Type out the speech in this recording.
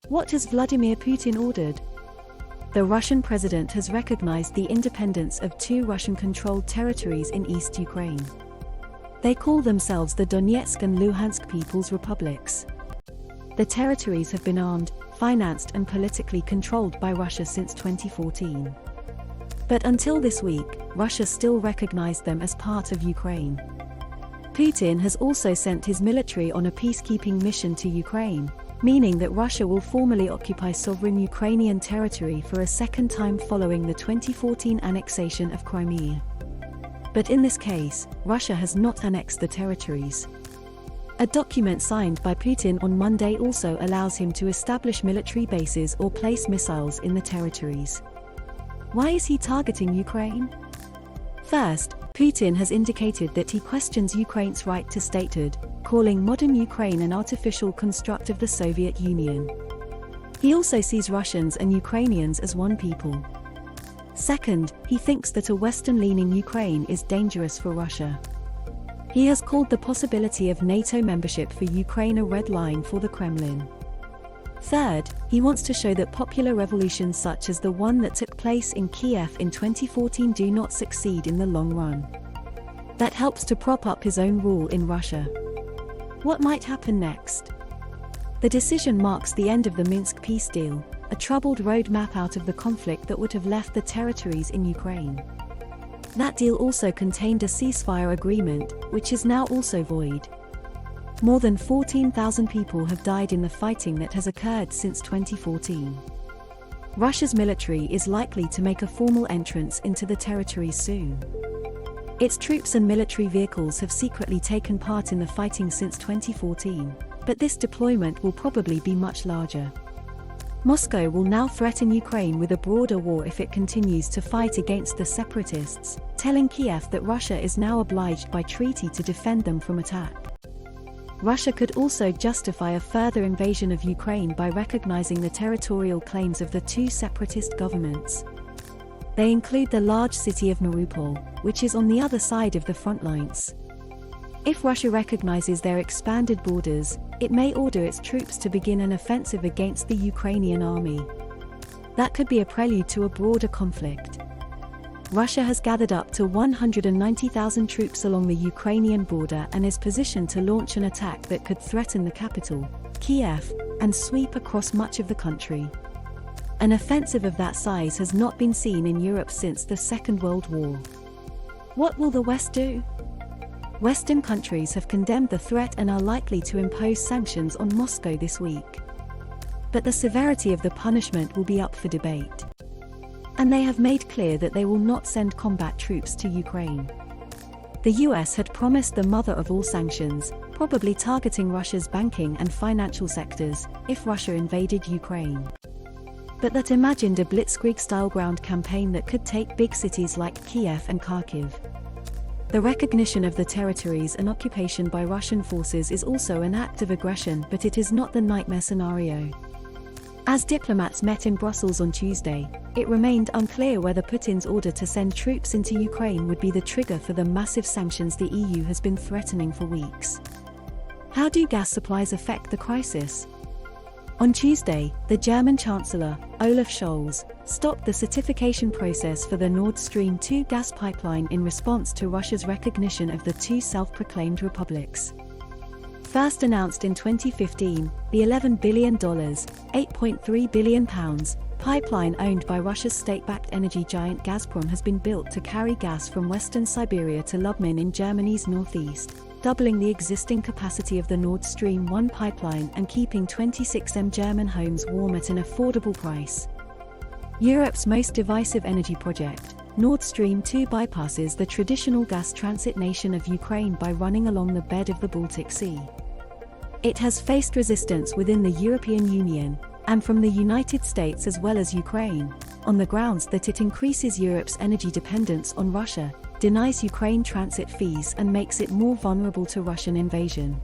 What has Vladimir Putin ordered? The Russian president has recognized the independence of two Russian-controlled territories in East Ukraine. They call themselves the Donetsk and Luhansk People's Republics. The territories have been armed, financed and politically controlled by Russia since 2014. But until this week, Russia still recognized them as part of Ukraine. Putin has also sent his military on a peacekeeping mission to Ukraine, meaning that Russia will formally occupy sovereign Ukrainian territory for a second time following the 2014 annexation of Crimea. But in this case, Russia has not annexed the territories. A document signed by Putin on Monday also allows him to establish military bases or place missiles in the territories. Why is he targeting Ukraine? First, Putin has indicated that he questions Ukraine's right to statehood, calling modern Ukraine an artificial construct of the Soviet Union. He also sees Russians and Ukrainians as one people. Second, he thinks that a Western-leaning Ukraine is dangerous for Russia. He has called the possibility of NATO membership for Ukraine a red line for the Kremlin. Third, he wants to show that popular revolutions such as the one that took place in Kiev in 2014 do not succeed in the long run. That helps to prop up his own rule in Russia. What might happen next? The decision marks the end of the Minsk peace deal, a troubled roadmap out of the conflict that would have left the territories in Ukraine. That deal also contained a ceasefire agreement, which is now also void. More than 14,000 people have died in the fighting that has occurred since 2014. Russia's military is likely to make a formal entrance into the territories soon. Its troops and military vehicles have secretly taken part in the fighting since 2014, but this deployment will probably be much larger. Moscow will now threaten Ukraine with a broader war if it continues to fight against the separatists, telling Kiev that Russia is now obliged by treaty to defend them from attack. Russia could also justify a further invasion of Ukraine by recognizing the territorial claims of the two separatist governments. They include the large city of Mariupol, which is on the other side of the front lines. If Russia recognizes their expanded borders, it may order its troops to begin an offensive against the Ukrainian army. That could be a prelude to a broader conflict. Russia has gathered up to 190,000 troops along the Ukrainian border and is positioned to launch an attack that could threaten the capital, Kiev, and sweep across much of the country. An offensive of that size has not been seen in Europe since the Second World War. What will the West do? Western countries have condemned the threat and are likely to impose sanctions on Moscow this week. But the severity of the punishment will be up for debate. And they have made clear that they will not send combat troops to Ukraine. The US had promised the mother of all sanctions, probably targeting Russia's banking and financial sectors, if Russia invaded Ukraine. But that imagined a blitzkrieg-style ground campaign that could take big cities like Kiev and Kharkiv. The recognition of the territories and occupation by Russian forces is also an act of aggression, but it is not the nightmare scenario. As diplomats met in Brussels on Tuesday, it remained unclear whether Putin's order to send troops into Ukraine would be the trigger for the massive sanctions the EU has been threatening for weeks. How do gas supplies affect the crisis? On Tuesday, the German Chancellor, Olaf Scholz, stopped the certification process for the Nord Stream 2 gas pipeline in response to Russia's recognition of the two self-proclaimed republics. First announced in 2015, the $11 billion, £8.3 billion, pipeline owned by Russia's state-backed energy giant Gazprom has been built to carry gas from western Siberia to Lubmin in Germany's northeast, doubling the existing capacity of the Nord Stream 1 pipeline and keeping 26 million German homes warm at an affordable price. Europe's most divisive energy project, Nord Stream 2 bypasses the traditional gas transit nation of Ukraine by running along the bed of the Baltic Sea. It has faced resistance within the European Union, and from the United States as well as Ukraine, on the grounds that it increases Europe's energy dependence on Russia, denies Ukraine transit fees and makes it more vulnerable to Russian invasion.